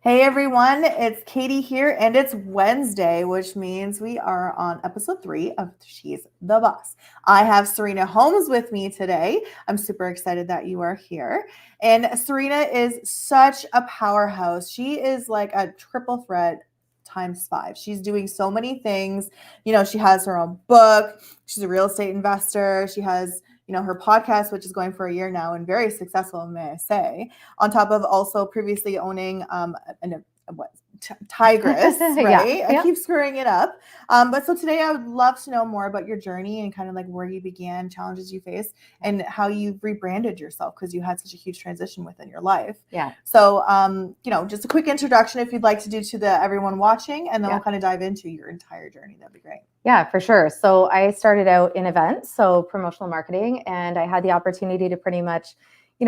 Hey everyone, it's Katie here, and it's Wednesday, which means we are on episode 3 of She's the Boss. I have Serena Holmes with me today. I'm super excited that you are here. And Serena is such a powerhouse. She is like a triple threat times 5. She's doing so many things. She has her own book, she's a real estate investor, she has her podcast, which is going for a year now and very successful, may I say, on top of also previously owning Tigress, right? Yeah. I keep screwing it up. But so today I would love to know more about your journey and kind of like where you began, challenges you faced, and how you've rebranded yourself because you had such a huge transition within your life. Yeah. So, just a quick introduction if you'd like to do to everyone watching, and then we'll kind of dive into your entire journey. That'd be great. Yeah, for sure. So I started out in events, so promotional marketing, and I had the opportunity to pretty much,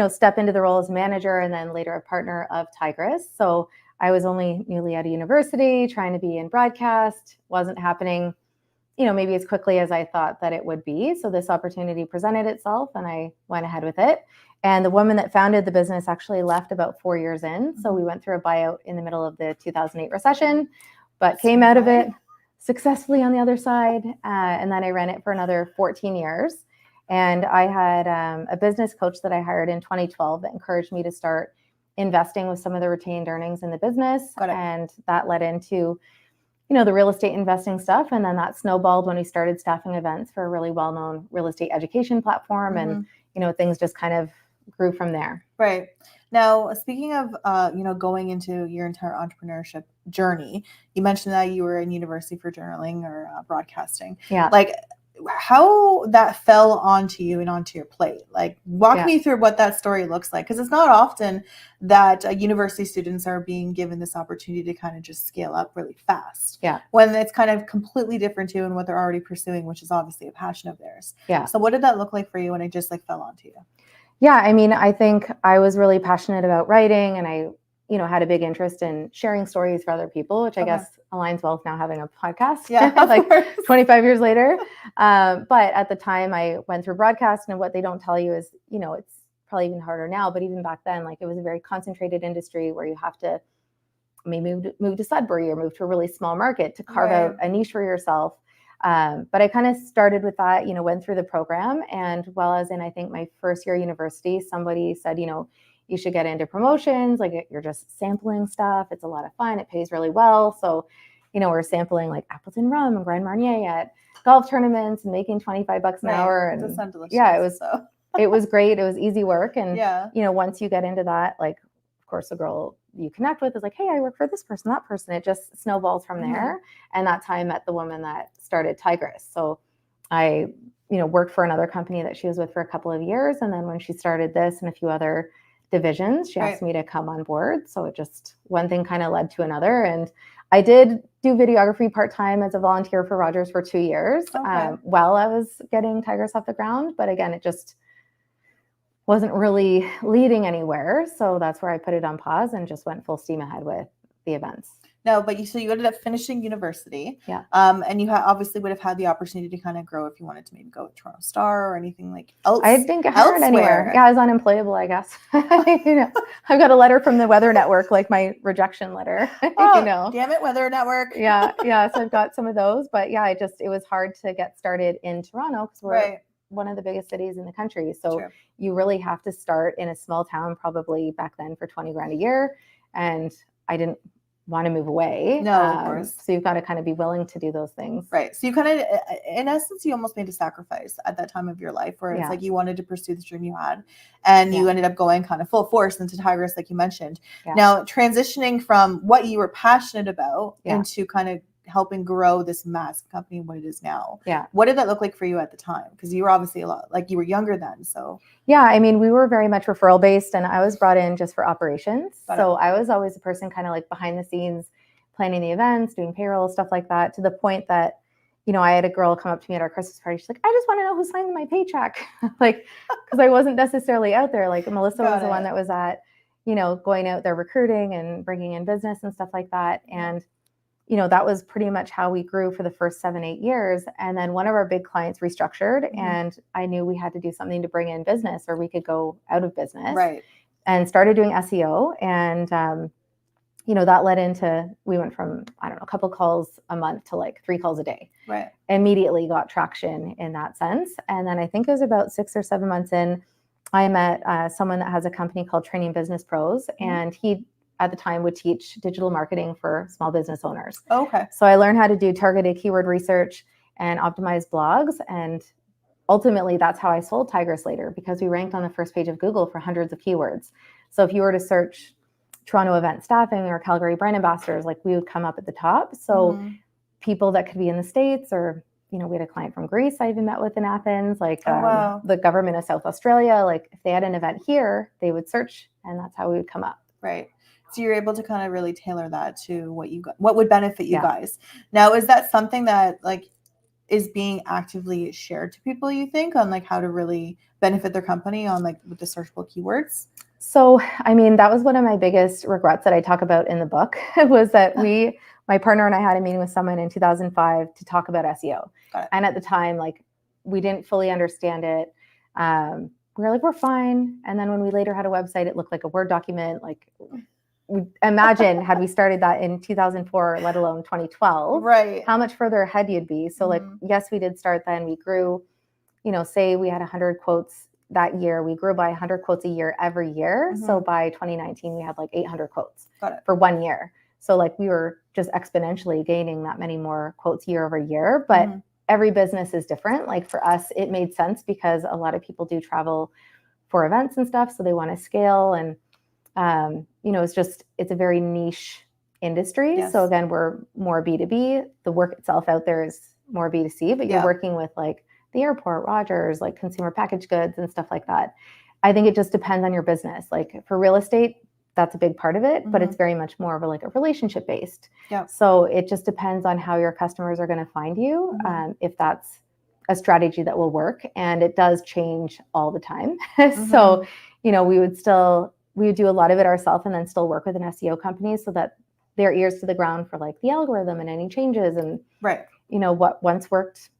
step into the role as manager and then later a partner of Tigress. So I was only newly out of university, trying to be in broadcast, wasn't happening, maybe as quickly as I thought that it would be. So this opportunity presented itself and I went ahead with it. And the woman that founded the business actually left about 4 years in. So we went through a buyout in the middle of the 2008 recession, but came out of it successfully on the other side. And then I ran it for another 14 years. And I had a business coach that I hired in 2012 that encouraged me to start investing with some of the retained earnings in the business. And that led into, the real estate investing stuff. And then that snowballed when we started staffing events for a really well-known real estate education platform. And, things just kind of grew from there. Right. Now, speaking of, going into your entire entrepreneurship journey, you mentioned that you were in university for journaling or broadcasting. Yeah. Like how that fell onto you and onto your plate. Like walk me through what that story looks like. Because it's not often that university students are being given this opportunity to kind of just scale up really fast. Yeah. When it's kind of completely different to and what they're already pursuing, which is obviously a passion of theirs. Yeah. So what did that look like for you when it just like fell onto you? Yeah, I mean, I think I was really passionate about writing and I, had a big interest in sharing stories for other people, which I guess aligns well with now having a podcast, like 25 years later. But at the time I went through broadcast, and what they don't tell you is, it's probably even harder now, but even back then, like it was a very concentrated industry where you have to maybe move to Sudbury or move to a really small market to carve out a niche for yourself. But I kind of started with that, went through the program, and while I was in, I think my first year of university, somebody said, you should get into promotions. Like you're just sampling stuff. It's a lot of fun. It pays really well. So, we're sampling like Appleton rum and Grand Marnier at golf tournaments and making $25 an hour. And it was great. It was easy work. And, once you get into that, like, of course, the girl you connect with is like, hey, I work for this person, that person. It just snowballs from there. And that's how I met the woman that started Tigress. So I, worked for another company that she was with for a couple of years. And then when she started this and a few other divisions, she asked me to come on board. So it just, one thing kind of led to another. And I did do videography part-time as a volunteer for Rogers for 2 years while I was getting Tigress off the ground. But again, it just wasn't really leading anywhere. So that's where I put it on pause and just went full steam ahead with the events. No, but you ended up finishing university. Yeah. And you obviously would have had the opportunity to kind of grow if you wanted to maybe go with Toronto Star or anything like else. I didn't get hired anywhere. Yeah, I was unemployable, I guess. I've got a letter from the Weather Network, like my rejection letter. Damn it, Weather Network. Yeah. So I've got some of those, but yeah, it was hard to get started in Toronto because we're one of the biggest cities in the country. So you really have to start in a small town, probably back then for $20,000 a year. And I didn't want to move away. No, of course. So you've got to kind of be willing to do those things. Right. So you kind of, in essence, you almost made a sacrifice at that time of your life where it's like you wanted to pursue the dream you had and you ended up going kind of full force into Tigress, like you mentioned. Yeah. Now, transitioning from what you were passionate about into kind of helping grow this massive company and what it is now. Yeah. What did that look like for you at the time? Because you were obviously you were younger then. So yeah, I mean, we were very much referral based and I was brought in just for operations. So I was always a person kind of like behind the scenes, planning the events, doing payroll, stuff like that, to the point that, I had a girl come up to me at our Christmas party. She's like, I just want to know who signed my paycheck. Like, because I wasn't necessarily out there. Like Melissa was the one that was at, going out there recruiting and bringing in business and stuff like that. And that was pretty much how we grew for the first 7-8 years. And then one of our big clients restructured and I knew we had to do something to bring in business or we could go out of business. Right. And started doing SEO. And that led into, we went from, I don't know, a couple calls a month to like 3 calls a day. Right. Immediately got traction in that sense. And then I think it was about 6 or 7 months in, I met someone that has a company called Training Business Pros, and he at the time would teach digital marketing for small business owners. Okay. So I learned how to do targeted keyword research and optimize blogs. And ultimately, that's how I sold Tigress later, because we ranked on the first page of Google for hundreds of keywords. So if you were to search Toronto event staffing or Calgary brand ambassadors, like we would come up at the top. So people that could be in the States, or we had a client from Greece I even met with in Athens, like the government of South Australia, like if they had an event here, they would search, and that's how we would come up. Right. So you're able to kind of really tailor that to what would benefit you guys. Now, is that something that like is being actively shared to people, you think, on like how to really benefit their company on like with the searchable keywords? So, I mean, that was one of my biggest regrets that I talk about in the book was that my partner and I had a meeting with someone in 2005 to talk about SEO. And at the time, like, we didn't fully understand it. We were like, we're fine. And then when we later had a website, it looked like a Word document. Like, imagine had we started that in 2004, let alone 2012, right? How much further ahead you'd be. So like, yes, we did start then. We grew, say we had 100 quotes that year. We grew by 100 quotes a year every year. So by 2019, we had like 800 quotes for 1 year. So like we were just exponentially gaining that many more quotes year over year. But every business is different. Like for us, it made sense because a lot of people do travel for events and stuff. So they want to scale. And it's a very niche industry. Yes. So again, we're more B2B. The work itself out there is more B2C, but you're working with like the airport, Rogers, like consumer packaged goods and stuff like that. I think it just depends on your business. Like for real estate, that's a big part of it, but it's very much more of a relationship based. Yeah. So it just depends on how your customers are going to find you. If that's a strategy that will work, and it does change all the time. So, we would do a lot of it ourselves and then still work with an SEO company so that their ears to the ground for like the algorithm and any changes, and what once worked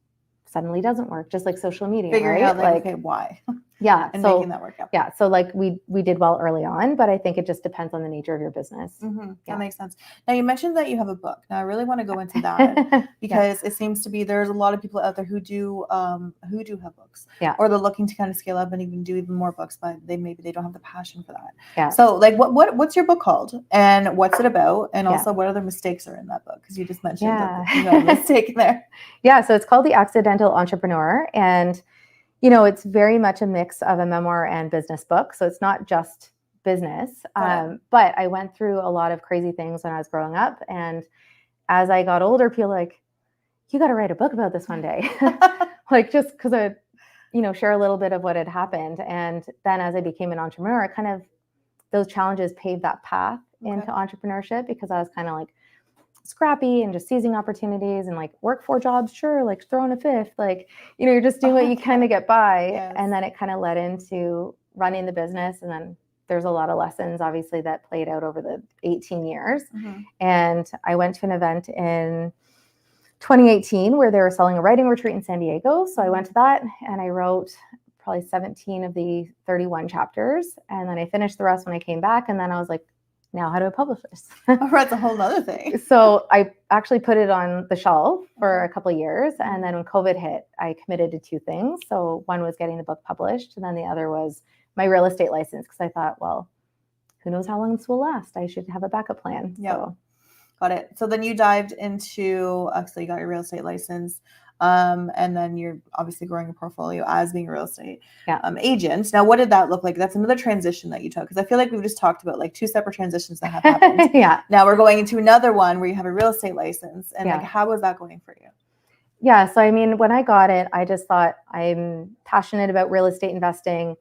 suddenly doesn't work, just like social media. Figuring out like, okay, why? Yeah. And making that work out. Yeah. So like we did well early on, but I think it just depends on the nature of your business. That makes sense. Now you mentioned that you have a book. Now I really want to go into that because it seems to be there's a lot of people out there who do have books. Yeah. Or they're looking to kind of scale up and even do even more books, but they don't have the passion for that. Yeah. So like what's your book called and what's it about? And also what other mistakes are in that book? Because you just mentioned that you got a mistake in there. Yeah. So it's called The Accidental Entrepreneur, and it's very much a mix of a memoir and business book. So it's not just business. But I went through a lot of crazy things when I was growing up. And as I got older, people like, you got to write a book about this one day. Like just because I, share a little bit of what had happened. And then as I became an entrepreneur, those challenges paved that path into entrepreneurship, because I was kind of like scrappy and just seizing opportunities and like work 4 jobs, sure, like throw in a fifth, like you're just doing what you can to get by. And then it kind of led into running the business, and then there's a lot of lessons obviously that played out over the 18 years. And I went to an event in 2018 where they were selling a writing retreat in San Diego, so I went to that and I wrote probably 17 of the 31 chapters, and then I finished the rest when I came back, and then I was like, now how do I publish this? That's a whole other thing. So I actually put it on the shelf for a couple of years. And then when COVID hit, I committed to 2 things. So one was getting the book published, and then the other was my real estate license. Because I thought, well, who knows how long this will last? I should have a backup plan. Yeah. So. Got it. So then you dived into, so you got your real estate license. And then you're obviously growing your portfolio as being a real estate agent. Now, what did that look like? That's another transition that you took, because I feel like we've just talked about like 2 separate transitions that have happened. Now we're going into another one where you have a real estate license, and like, how was that going for you? Yeah. So, I mean, when I got it, I just thought, I'm passionate about real estate investing.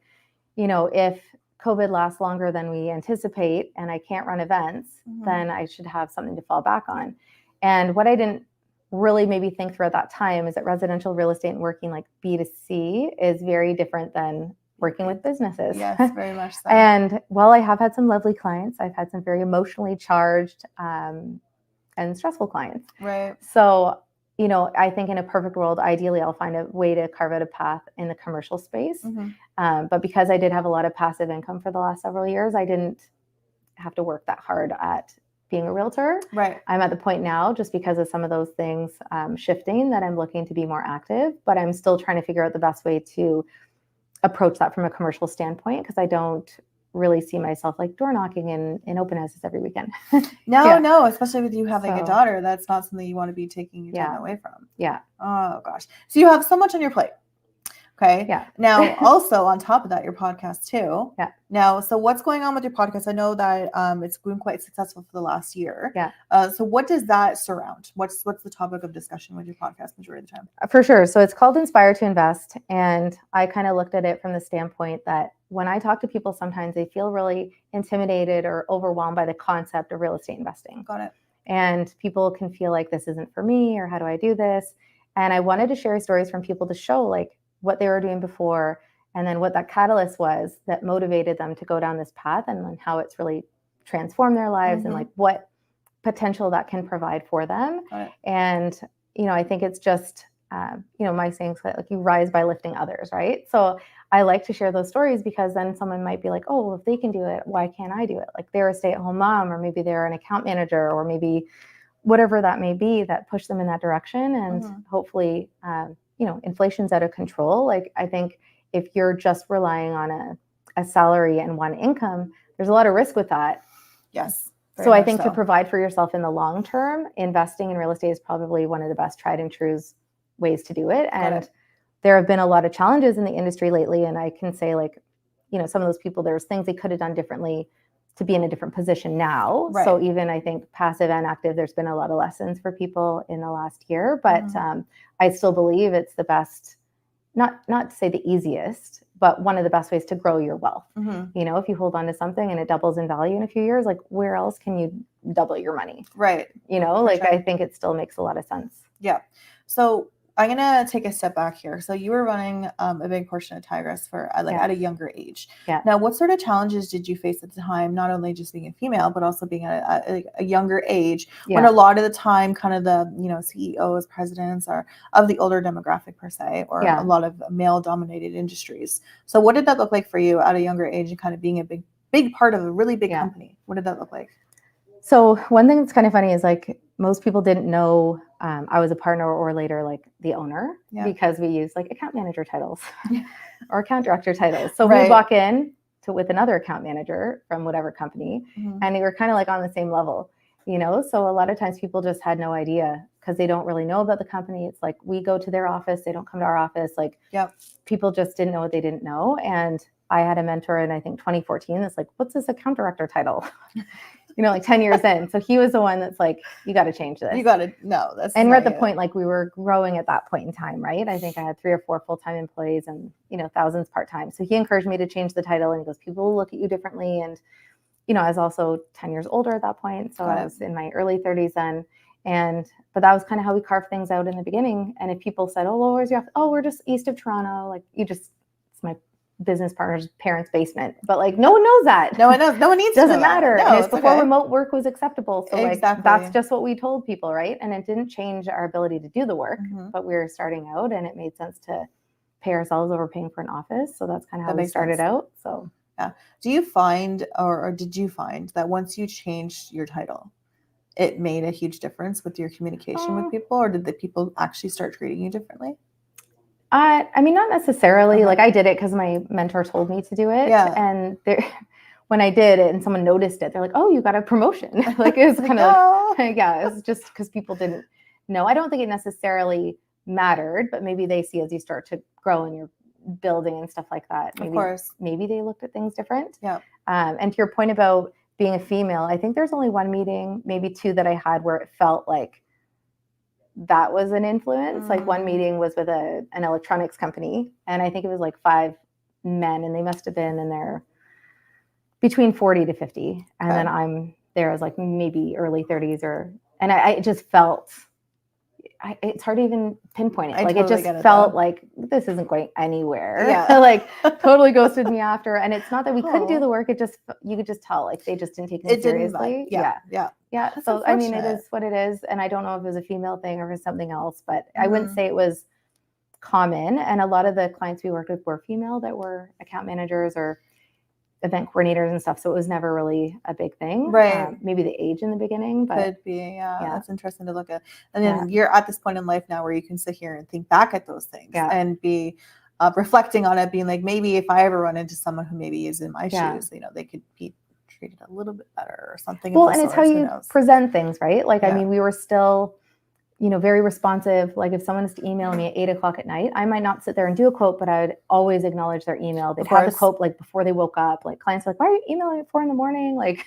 If COVID lasts longer than we anticipate and I can't run events, then I should have something to fall back on. And what I didn't really maybe think through at that time is that residential real estate and working like B2C is very different than working with businesses. Yes, very much so. And while I have had some lovely clients, I've had some very emotionally charged and stressful clients. Right. So, I think in a perfect world, ideally, I'll find a way to carve out a path in the commercial space. But because I did have a lot of passive income for the last several years, I didn't have to work that hard at being a realtor. Right. I'm at the point now, just because of some of those things shifting, that I'm looking to be more active, but I'm still trying to figure out the best way to approach that from a commercial standpoint, because I don't really see myself like door knocking in open houses every weekend. No, especially with you having a daughter, that's not something you want to be taking your time away from. Yeah. Oh gosh. So you have so much on your plate. Okay. Yeah. Now, also on top of that, your podcast too. Yeah. Now, so what's going on with your podcast? I know that it's been quite successful for the last year. Yeah. So what does that surround? What's the topic of discussion with your podcast majority of the time? For sure. So it's called Inspire to Invest. And I kind of looked at it from the standpoint that when I talk to people, sometimes they feel really intimidated or overwhelmed by the concept of real estate investing. Got it. And people can feel like, this isn't for me, or how do I do this? And I wanted to share stories from people to show like what they were doing before, and then what that catalyst was that motivated them to go down this path, and then how it's really transformed their lives and like what potential that can provide for them. And, I think it's just, my saying, like you rise by lifting others, right? So I like to share those stories, because then someone might be like, oh, well, if they can do it, why can't I do it? Like they're a stay-at-home mom, or maybe they're an account manager, or maybe whatever that may be that push them in that direction. And hopefully, inflation's out of control. Like I think if you're just relying on a salary and one income, there's a lot of risk with that. Yes. So I think to provide for yourself in the long term, investing in real estate is probably one of the best tried and true ways to do it. And there have been a lot of challenges in the industry lately. And I can say like, some of those people, there's things they could have done differently to be in a different position now. Right. So even I think passive and active, there's been a lot of lessons for people in the last year, but I still believe it's the best, not to say the easiest, but one of the best ways to grow your wealth. If you hold on to something and it doubles in value in a few years, like where else can you double your money? Right. I think it still makes a lot of sense. Yeah. So I'm going to take a step back here. So you were running a big portion of Tigress at a younger age. Yeah. Now, what sort of challenges did you face at the time, not only just being a female, but also being at a younger age, when a lot of the time kind of the, CEOs, presidents are of the older demographic per se, or a lot of male dominated industries. So what did that look like for you at a younger age, and kind of being a big part of a really big company? What did that look like? So one thing that's kind of funny is like most people didn't know I was a partner, or later like the owner, because we use like account manager titles or account director titles. So we walk in with another account manager from whatever company, and we were kind of like on the same level, So a lot of times people just had no idea, because they don't really know about the company. It's like we go to their office, they don't come to our office. Like people just didn't know what they didn't know. And I had a mentor in, I think 2014, that's like, what's this account director title? Like 10 years in. So he was the one that's like, you got to change this. You got to know. And we're at the point, like we were growing at that point in time, right? I think I had 3 or 4 full-time employees and, thousands part-time. So he encouraged me to change the title, and he goes, people will look at you differently. And, I was also 10 years older at that point. So I was in my early 30s then. But that was kind of how we carved things out in the beginning. And if people said, oh, well, where's your office? Oh, we're just east of Toronto. Like it's my business partner's parents' basement, but like no one knows that. No one knows. No one needs to know. Doesn't matter. No, and it's before remote work was acceptable. So like that's just what we told people, right? And it didn't change our ability to do the work, but we were starting out, and it made sense to pay ourselves over paying for an office. So that's kind of how we started out. So do you find, or did you find that once you changed your title, it made a huge difference with your communication with people, or did the people actually start treating you differently? I mean, not necessarily. Like I did it because my mentor told me to do it. Yeah. And when I did it and someone noticed it, they're like, oh, you got a promotion. Like it was kind of like, it's just because people didn't know. I don't think it necessarily mattered, but maybe they see as you start to grow and you're building and stuff like that. Maybe, of course. Maybe they looked at things different. Yeah. And to your point about being a female, I think there's only one meeting, maybe 2 that I had where it felt like that was an influence. Like one meeting was with an electronics company, and I think it was like 5 men, and they must have been in their between 40 to 50. And then I'm there as like maybe early 30s, and I just felt, it's hard to even pinpoint it. Like totally it just felt like this isn't going anywhere. Yeah. Like totally ghosted me after. And it's not that we couldn't do the work. It just, you could just tell, like they just didn't take it seriously. Yeah. So, I mean, it is what it is. And I don't know if it was a female thing or if it's something else, but I wouldn't say it was common. And a lot of the clients we worked with were female that were account managers, or event coordinators and stuff. So it was never really a big thing. Right. Maybe the age in the beginning, but could be. Yeah. That's interesting to look at. And then you're at this point in life now where you can sit here and think back at those things and be reflecting on it, being like, maybe if I ever run into someone who maybe is in my shoes, you know, they could be treated a little bit better or something. Well, and it's how you present things, right? Like, I mean, we were still, you know, very responsive. Like if someone is to email me at 8:00 at night, I might not sit there and do a quote, but I would always acknowledge their email. They'd have the quote like before they woke up. Like clients are like, why are you emailing at 4 a.m? Like,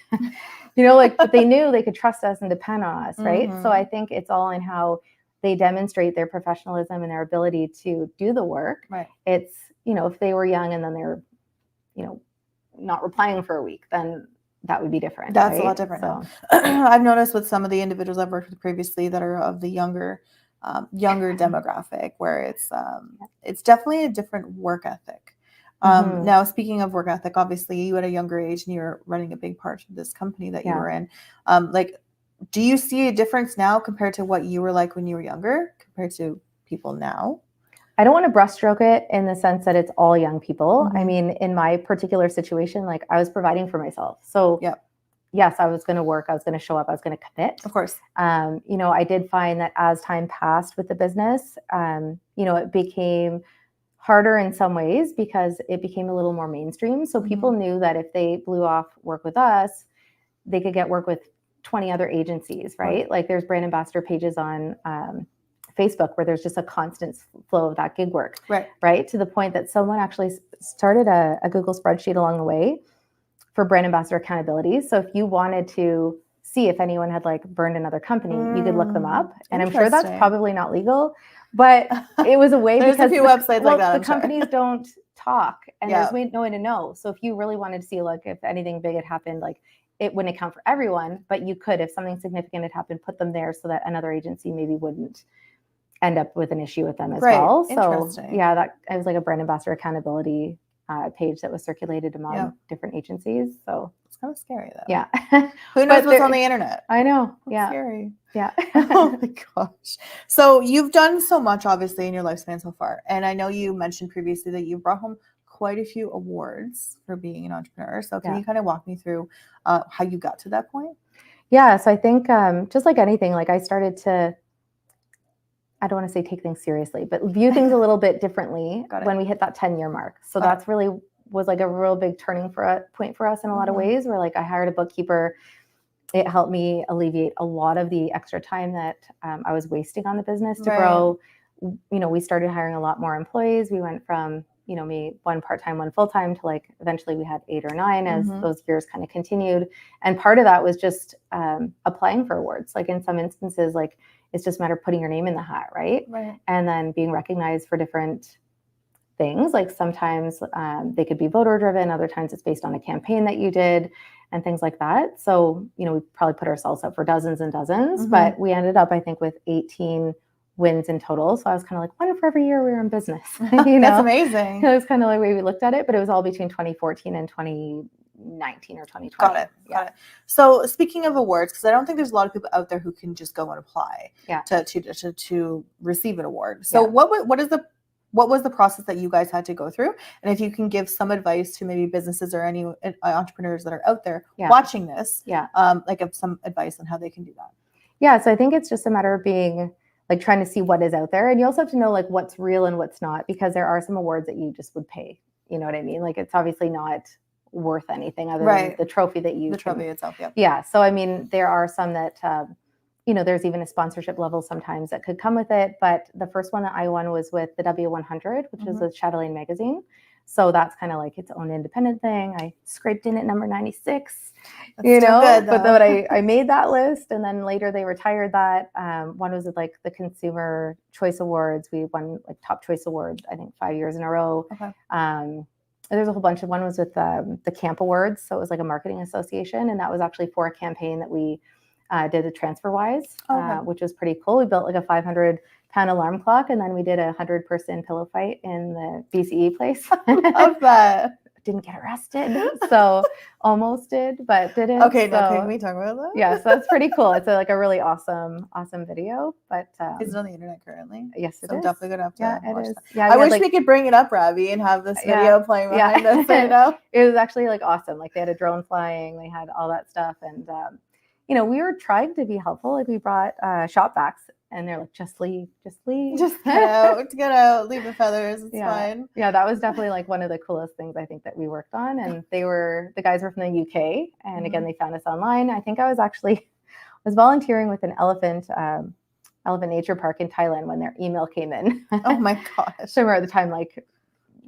you know, like, but they knew they could trust us and depend on us, right? So I think it's all in how they demonstrate their professionalism and their ability to do the work. Right. It's, you know, if they were young and then they're, you know, not replying for a week, then that would be different. That's a lot different. So. I've noticed with some of the individuals I've worked with previously that are of the younger demographic, where it's definitely a different work ethic. Now, speaking of work ethic, obviously you at a younger age and you're running a big part of this company that you were in. Like, do you see a difference now compared to what you were like when you were younger compared to people now? I don't want to brushstroke it in the sense that it's all young people. I mean, in my particular situation, like I was providing for myself. So yes, I was going to work. I was going to show up. I was going to commit. Of course. You know, I did find that as time passed with the business, you know, it became harder in some ways because it became a little more mainstream. So people knew that if they blew off work with us, they could get work with 20 other agencies, right? Like there's brand ambassador pages on Facebook where there's just a constant flow of that gig work, right? To the point that someone actually started a Google spreadsheet along the way for brand ambassador accountability. So if you wanted to see if anyone had like burned another company, you could look them up. And I'm sure that's probably not legal, but it was a way because a few websites like that, the companies don't talk and there's no way to know. So if you really wanted to see like if anything big had happened, like it wouldn't account for everyone, but you could, if something significant had happened, put them there so that another agency maybe wouldn't end up with an issue with them as well. So yeah, that I was like a brand ambassador accountability page that was circulated among different agencies. So it's kind of scary though. Yeah. Who knows what's on the internet? I know. It's scary. Yeah. Oh my gosh. So you've done so much obviously in your lifespan so far. And I know you mentioned previously that you brought home quite a few awards for being an entrepreneur. So can you kind of walk me through how you got to that point? Yeah. So I think just like anything, like I started to, I don't want to say take things seriously, but view things a little bit differently when we hit that 10-year mark. So that's really was like a real big turning point for us in a lot of ways, where like I hired a bookkeeper. It helped me alleviate a lot of the extra time that I was wasting on the business to grow. You know, we started hiring a lot more employees. We went from, you know, me one part-time, one full-time to like eventually we had 8 or 9 as those years kind of continued. And part of that was just applying for awards. Like in some instances, like it's just a matter of putting your name in the hat, right? And then being recognized for different things. Like sometimes they could be voter driven, other times it's based on a campaign that you did and things like that. So, you know, we probably put ourselves up for dozens and dozens, but we ended up, I think, with 18 wins in total. So I was kind of like, one for every year we were in business. You know? That's amazing. It was kind of like the way we looked at it, but it was all between 2014 and 2019 or 2020. Got it. So speaking of awards, because I don't think there's a lot of people out there who can just go and apply to receive an award. So what was the process that you guys had to go through? And if you can give some advice to maybe businesses or any entrepreneurs that are out there watching this, like some advice on how they can do that. Yeah. So I think it's just a matter of being like trying to see what is out there. And you also have to know like what's real and what's not, because there are some awards that you just would pay. You know what I mean? Like it's obviously not worth anything other than the trophy that you trophy itself. Yeah. So I mean, there are some that you know, there's even a sponsorship level sometimes that could come with it. But the first one that I won was with the W100, which is with Chatelaine magazine. So that's kind of like its own independent thing. I scraped in at number 96, you know, good, but then I made that list, and then later they retired that. One was with like the Consumer Choice Awards. We won like Top Choice Awards, I think 5 years in a row. There's a whole bunch of one was with the Camp Awards. So it was like a marketing association. And that was actually for a campaign that we did a TransferWise, which was pretty cool. We built like a 500-pound alarm clock, and then we did a 100-person pillow fight in the BCE place. Love that. didn't get arrested. So almost did, but didn't. Okay, so, can we talk about that? Yeah, so that's pretty cool. It's like a really awesome video. But is it on the internet currently? Yes, it is. I'm definitely gonna have to watch that. Yeah, I wish we could bring it up, Ravi, and have this video playing behind us right now. It was actually like awesome. Like they had a drone flying, they had all that stuff, and we were trying to be helpful. Like we brought shop vacs, and they're like, just leave, just get out, leave the feathers, it's fine. Yeah, that was definitely like one of the coolest things I think that we worked on. And the guys were from the UK, and again, they found us online. I think I was volunteering with an elephant nature park in Thailand when their email came in. Oh my gosh. So I remember at the time, like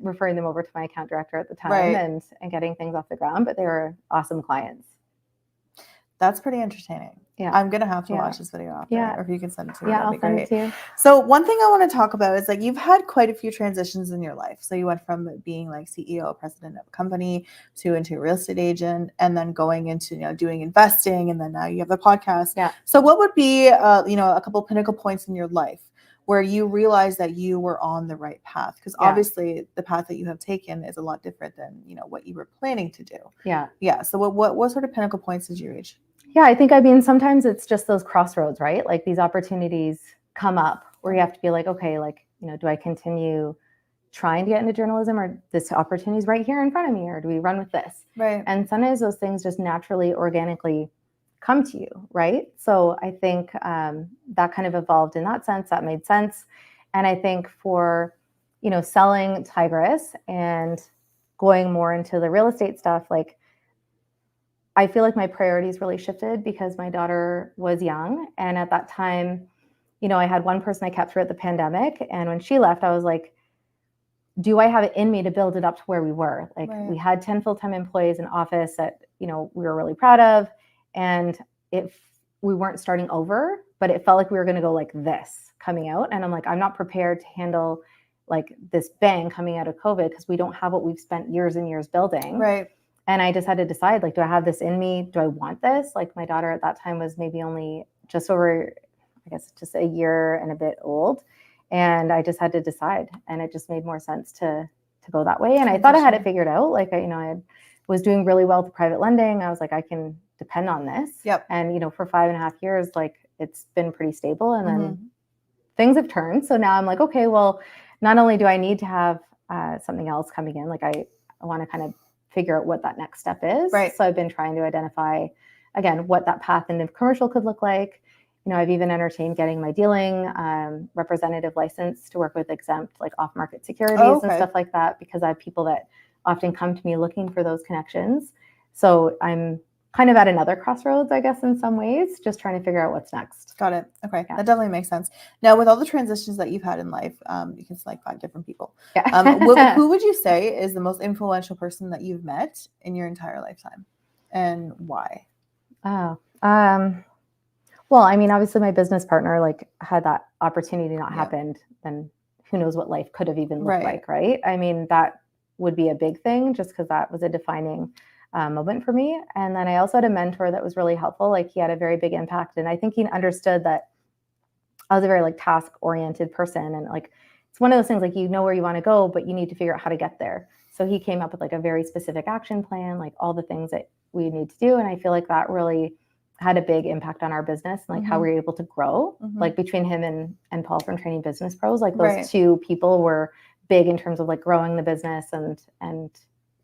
referring them over to my account director at the time, and getting things off the ground, but they were awesome clients. That's pretty entertaining. Yeah. I'm going to have to watch this video after. Or if you can send it to me, that'd be great. I'll send it to you. So one thing I want to talk about is like you've had quite a few transitions in your life. So you went from being like CEO, president of a company into a real estate agent, and then going into, doing investing. And then now you have the podcast. Yeah. So what would be, a couple pinnacle points in your life where you realized that you were on the right path? Because obviously the path that you have taken is a lot different than, what you were planning to do. Yeah. Yeah. So what sort of pinnacle points did you reach? Yeah, I think, sometimes it's just those crossroads, right? Like these opportunities come up where you have to be like, okay, like, do I continue trying to get into journalism, or this opportunity is right here in front of me, or do we run with this? Right. And sometimes those things just naturally, organically come to you, right? So I think that kind of evolved in that sense. That made sense. And I think for, selling Tigress and going more into the real estate stuff, like, I feel like my priorities really shifted because my daughter was young. And at that time, I had one person I kept throughout the pandemic. And when she left, I was like, do I have it in me to build it up to where we were? Like we had 10 full-time employees in office that, we were really proud of. And we weren't starting over, but it felt like we were going to go like this coming out. And I'm like, I'm not prepared to handle like this bang coming out of COVID because we don't have what we've spent years and years building. Right. And I just had to decide, like, do I have this in me? Do I want this? Like my daughter at that time was maybe only just over, I guess, just a year and a bit old. And I just had to decide. And it just made more sense to go that way. And I thought I had it figured out. Like, I was doing really well with private lending. I was like, I can depend on this. Yep. And, for 5.5 years, like it's been pretty stable. And then things have turned. So now I'm like, okay, well, not only do I need to have something else coming in, like I want to kind of figure out what that next step is. Right. So I've been trying to identify, again, what that path into commercial could look like. I've even entertained getting my dealing representative license to work with exempt, like off-market securities and stuff like that, because I have people that often come to me looking for those connections. So I'm kind of at another crossroads, I guess, in some ways, just trying to figure out what's next. Got it. Okay. Yeah. That definitely makes sense. Now, with all the transitions that you've had in life, you can select 5 different people. Yeah. Who would you say is the most influential person that you've met in your entire lifetime, and why? Oh, well, obviously my business partner, like, had that opportunity not happened, then who knows what life could have even looked like, right? That would be a big thing just because that was a defining moment for me. And then I also had a mentor that was really helpful. Like he had a very big impact. And I think he understood that I was a very like task oriented person. And like, it's one of those things, like, where you want to go, but you need to figure out how to get there. So he came up with like a very specific action plan, like all the things that we need to do. And I feel like that really had a big impact on our business and like how we were able to grow, like between him and Paul from Training Business Pros, like those two people were big in terms of like growing the business and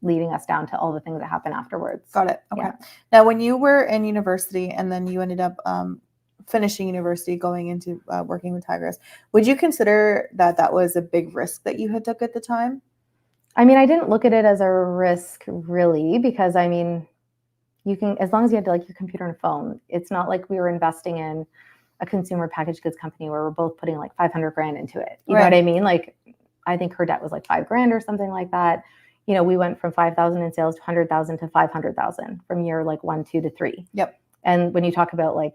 leading us down to all the things that happen afterwards. Got it. Okay. Yeah. Now, when you were in university and then you ended up finishing university, going into working with Tigress, would you consider that was a big risk that you had took at the time? I didn't look at it as a risk really, because you can, as long as you had like your computer and phone, it's not like we were investing in a consumer packaged goods company where we're both putting like $500,000 into it. You know what I mean? Like, I think her debt was like $5,000 or something like that. We went from 5,000 in sales to 100,000 to 500,000 from year like 1, 2 to 3. Yep. And when you talk about like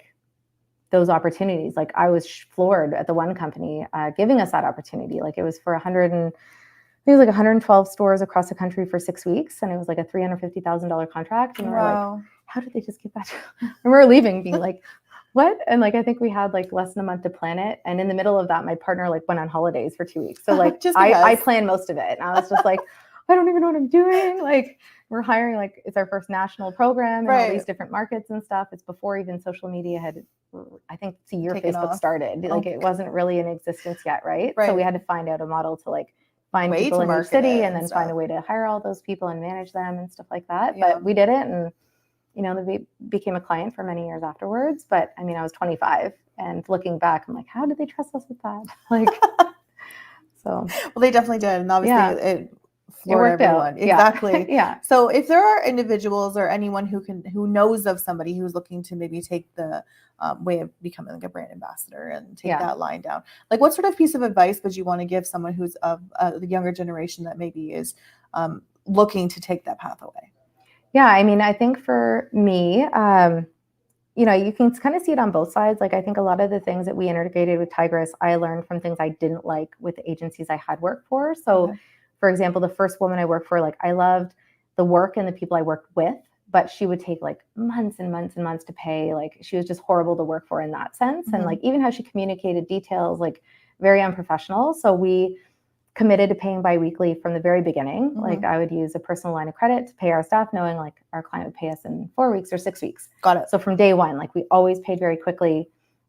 those opportunities, like I was floored at the one company giving us that opportunity. Like it was for 112 stores across the country for 6 weeks. And it was like a $350,000 contract. And we're like, how did they just give that? And we were leaving being like, what? And like, I think we had like less than a month to plan it. And in the middle of that, my partner like went on holidays for 2 weeks. So like I planned most of it. And I was just like, I don't even know what I'm doing. Like we're hiring, like it's our first national program in all these different markets and stuff. It's before even social media had, I think it's a year Facebook started. Like it wasn't really in existence yet, right? So we had to find out a model to like find people in each city and then find a way to hire all those people and manage them and stuff like that. But we did it, and they became a client for many years afterwards. But I mean, I was 25, and looking back, I'm like, how did they trust us with that? Like, so. Well, they definitely did, and obviously it worked everyone. Out. Exactly. Yeah. So if there are individuals or anyone who knows of somebody who's looking to maybe take the way of becoming like a brand ambassador and take that line down, like what sort of piece of advice would you want to give someone who's of the younger generation that maybe is looking to take that path away? Yeah, I mean, I think for me, you can kind of see it on both sides. Like I think a lot of the things that we integrated with Tigress, I learned from things I didn't like with the agencies I had worked for. So for example, the first woman I worked for, like I loved the work and the people I worked with, but she would take like months and months and months to pay. Like she was just horrible to work for in that sense. And like even how she communicated details, like very unprofessional. So we committed to paying biweekly from the very beginning. Like I would use a personal line of credit to pay our staff, knowing like our client would pay us in 4 weeks or 6 weeks. Got it. So from day one, like we always paid very quickly.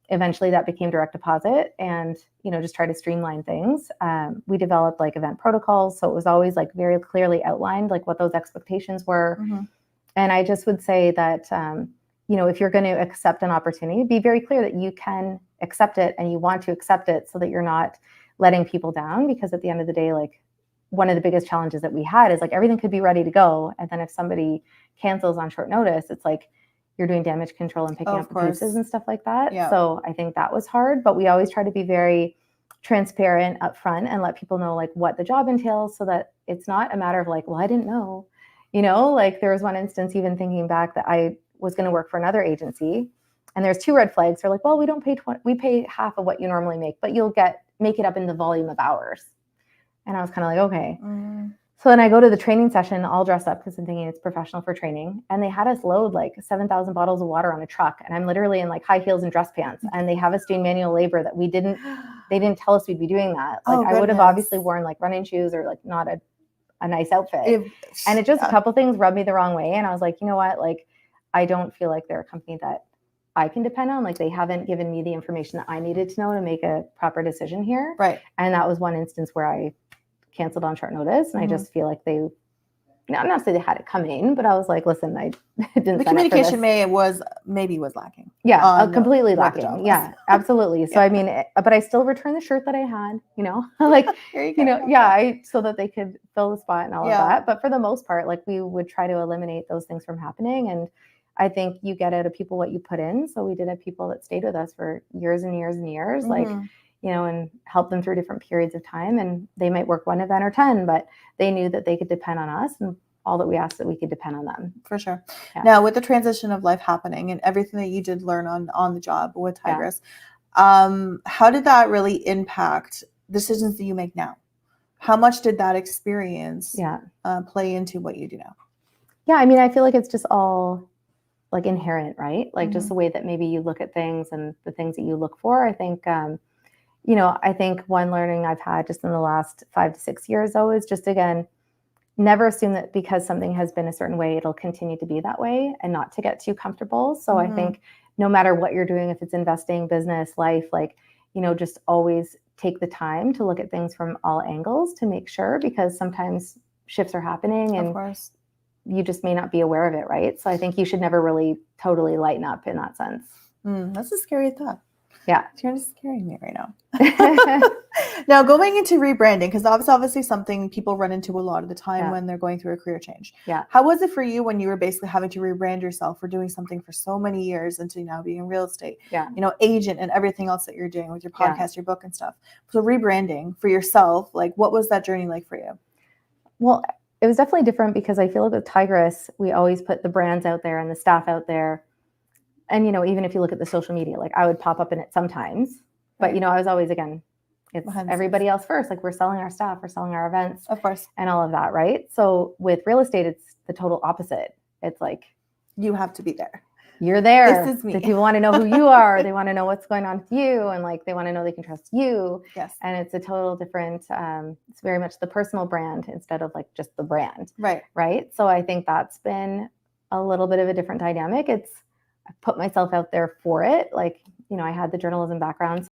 Eventually that became direct deposit, and, just try to streamline things. We developed like event protocols. So it was always like very clearly outlined, like what those expectations were. And I just would say that, if you're going to accept an opportunity, be very clear that you can accept it and you want to accept it so that you're not letting people down. Because at the end of the day, like one of the biggest challenges that we had is like everything could be ready to go. And then if somebody cancels on short notice, it's like you're doing damage control and picking up the pieces and stuff like that. Yeah. So I think that was hard, but we always try to be very transparent up front and let people know like what the job entails, so that it's not a matter of like, well, I didn't know, like there was one instance, even thinking back, that I was going to work for another agency, and there's 2 red flags. They're like, well, we don't pay we pay half of what you normally make, but you'll make it up in the volume of hours. And I was kind of like, okay. So then I go to the training session all dressed up because I'm thinking it's professional for training. And they had us load like 7,000 bottles of water on a truck. And I'm literally in like high heels and dress pants. And they have us doing manual labor that they didn't tell us we'd be doing that. Like I would have obviously worn like running shoes or like not a nice outfit. And it just, a couple things rubbed me the wrong way. And I was like, you know what? Like, I don't feel like they're a company that I can depend on. Like they haven't given me the information that I needed to know to make a proper decision here. Right. And that was one instance where I canceled on short notice. And I just feel like I'm not saying they had it coming, but I was like, listen, I didn't. The communication maybe was lacking. Yeah, completely lacking. Yeah, absolutely. So I mean, but I still returned the shirt that I had, like, so that they could fill the spot and all of that. But for the most part, like we would try to eliminate those things from happening. And I think you get out of people what you put in. So we did have people that stayed with us for years and years and years, like, and help them through different periods of time. And they might work one event or 10, but they knew that they could depend on us, and all that we asked that we could depend on them. For sure. Yeah. Now, with the transition of life happening and everything that you did learn on the job with Tigress, how did that really impact decisions that you make now? How much did that experience play into what you do now? Yeah, I mean, I feel like it's just all like inherent, right? Like just the way that maybe you look at things and the things that you look for. I think, I think one learning I've had just in the last 5 to 6 years, though, is just, again, never assume that because something has been a certain way, it'll continue to be that way, and not to get too comfortable. So I think no matter what you're doing, if it's investing, business, life, like, just always take the time to look at things from all angles to make sure, because sometimes shifts are happening and you just may not be aware of it, right? So I think you should never really totally lighten up in that sense. That's a scary thought. Yeah. You're just scaring me right now. Now, going into rebranding, because that's obviously something people run into a lot of the time when they're going through a career change. Yeah. How was it for you when you were basically having to rebrand yourself for doing something for so many years into now being in real estate, agent and everything else that you're doing with your podcast, your book and stuff? So rebranding for yourself, like what was that journey like for you? Well, it was definitely different because I feel like with Tigress, we always put the brands out there and the staff out there. And, even if you look at the social media, like I would pop up in it sometimes, but, I was always, again, it's everybody else first. Like we're selling our staff, we're selling our events, of course, and all of that. Right. So with real estate, it's the total opposite. It's like, you have to be there. you're there. This is me. The people want to know who you are. They want to know what's going on with you. And like, they want to know they can trust you. Yes. And it's a total different, it's very much the personal brand instead of like just the brand. Right. Right. So I think that's been a little bit of a different dynamic. I put myself out there for it. Like, I had the journalism background.